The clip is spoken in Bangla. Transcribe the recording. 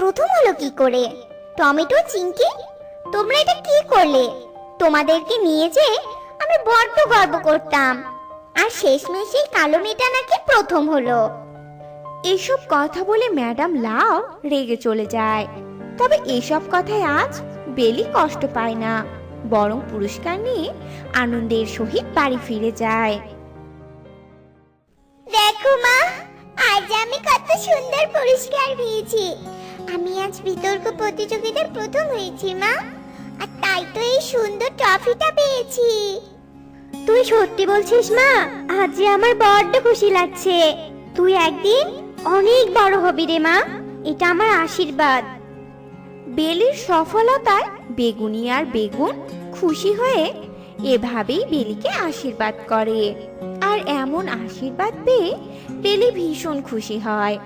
প্রথম হলো কি করে? টমেটো, চিংকি, তোমরা এটা কি করলে? তোমাদেরকে নিয়ে যে আমি বড্ড গর্ব করতাম, আর শেষমেশ এই কালো মেয়েটা নাকি প্রথম হলো। এসব কথা বলে ম্যাডাম লাউ রেগে চলে যায়। তবে এসব কথায় আজ বেলি কষ্ট পায় না, বরং পুরস্কার নিয়ে আনন্দের সহিত বাড়ি ফিরে যায়। দেখো মা, আজ আমি কত সুন্দর পুরস্কার পেয়েছি। আমি আজ বিতর্ক প্রতিযোগিতার প্রথম হয়েছি মা, আর তাই তো এই সুন্দর ট্রফিটা পেয়েছি। তুই সত্যি বলছিস মা? আজ যে আমার বড্ড খুশি লাগছে। তুই একদিন অনেক বড় হবি রে মা, এটা আমার আশীর্বাদ। বেলির সফলতায় বেগুনি আর বেগুন খুশি হয়ে এভাবেই বেলিকে আশীর্বাদ করে। আর এমন আশীর্বাদ পেয়ে বেলি ভীষণ খুশি হয়।